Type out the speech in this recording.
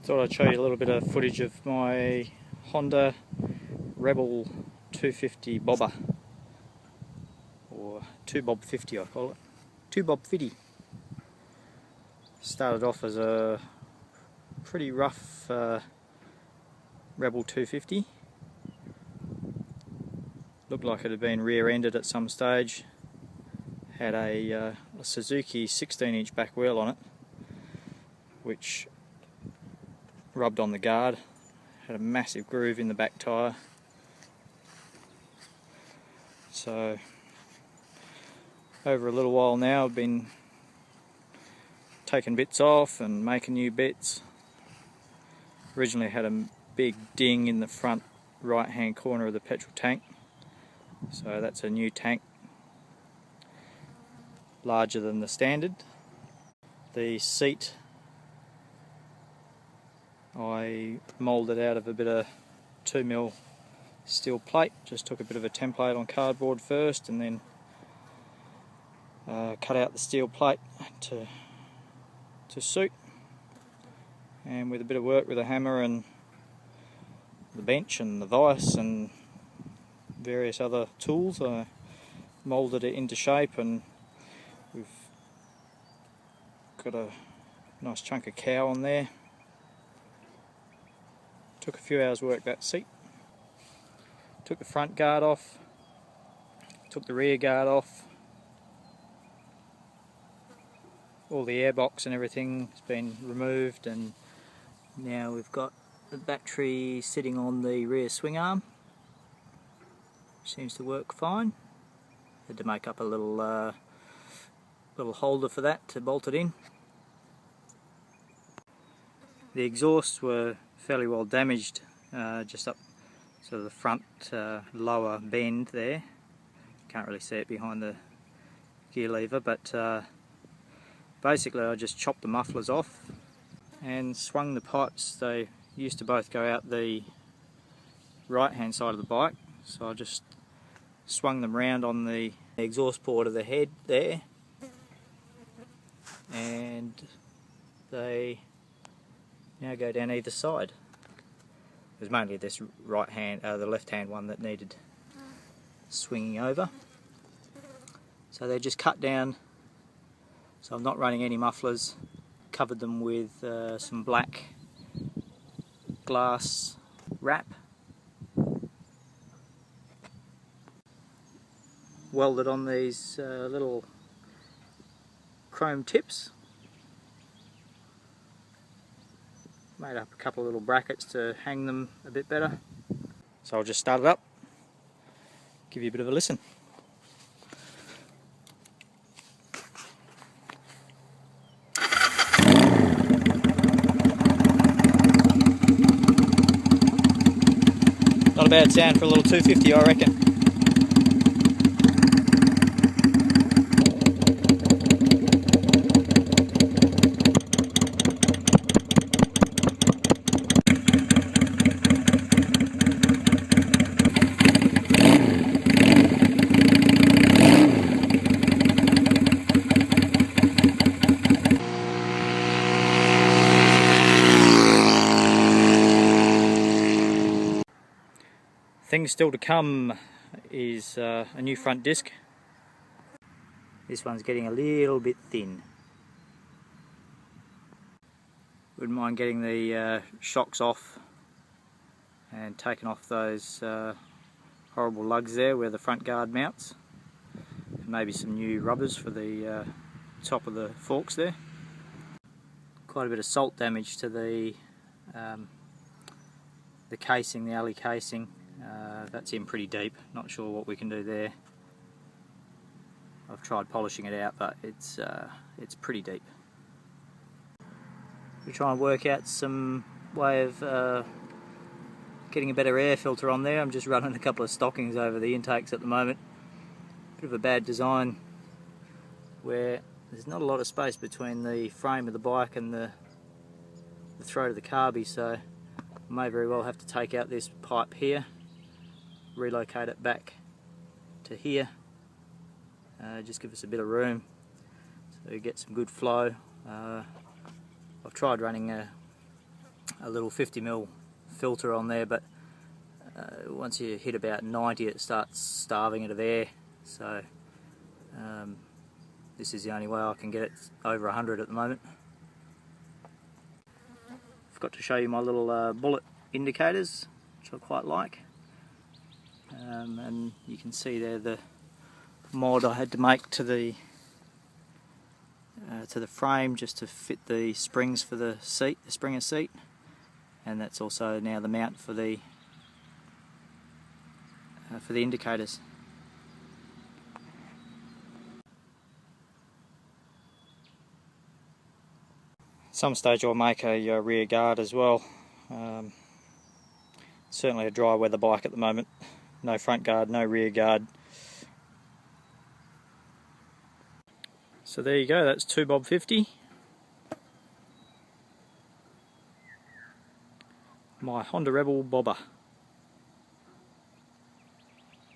Thought I'd show you a little bit of footage of my Honda Rebel 250 bobber, or 2Bob 50 I call it, 2Bob 50. Started off as a pretty rough Rebel 250. Looked like it had been rear-ended at some stage. Had a Suzuki 16-inch back wheel on it, which rubbed on the guard. Had a massive groove in the back tyre. So over a little while now I've been taking bits off and making new bits. Originally had a big ding in the front right hand corner of the petrol tank, so that's a new tank, larger than the standard. The seat I moulded out of a bit of 2mm steel plate. Just took a bit of a template on cardboard first and then cut out the steel plate to suit, and with a bit of work with a hammer and the bench and the vise and various other tools, I moulded it into shape, and we've got a nice chunk of cow on there. Took a few hours work that seat. Took the front guard off, took the rear guard off. All the airbox and everything has been removed, and now we've got the battery sitting on the rear swing arm. Seems to work fine. Had to make up a little holder for that to bolt it in. The exhausts were fairly well damaged, just up sort of the front lower bend there. Can't really see it behind the gear lever, but basically I just chopped the mufflers off and swung the pipes. They used to both go out the right hand side of the bike, so I just swung them round on the exhaust port of the head there, and they now go down either side. It was mainly this right hand, the left hand one that needed swinging over. So they're just cut down, so I'm not running any mufflers. Covered them with some black glass wrap. Welded on these little chrome tips. Made up a couple of little brackets to hang them a bit better. So I'll just start it up, give you a bit of a listen. Not a bad sound for a little 250, I reckon. Things still to come is a new front disc. This one's getting a little bit thin. Wouldn't mind getting the shocks off and taking off those horrible lugs there where the front guard mounts. And maybe some new rubbers for the top of the forks there. Quite a bit of salt damage to the casing, the alley casing. That's in pretty deep, not sure what we can do there. I've tried polishing it out, but it's pretty deep. We try and work out some way of getting a better air filter on there. I'm just running a couple of stockings over the intakes at the moment. Bit of a bad design where there's not a lot of space between the frame of the bike and the throat of the carby, so I may very well have to take out this pipe here, relocate it back to here, just give us a bit of room so we get some good flow. I've tried running a little 50mm filter on there, but once you hit about 90 it starts starving it of air, so this is the only way I can get it over 100 at the moment. Forgot to show you my little bullet indicators, which I quite like, and you can see there the mod I had to make to the frame just to fit the springs for the seat, the Springer seat, and that's also now the mount for the indicators. Some stage I'll make a rear guard as well. Certainly a dry weather bike at the moment. No front guard, no rear guard. So there you go, that's 2bob50. My Honda Rebel bobber.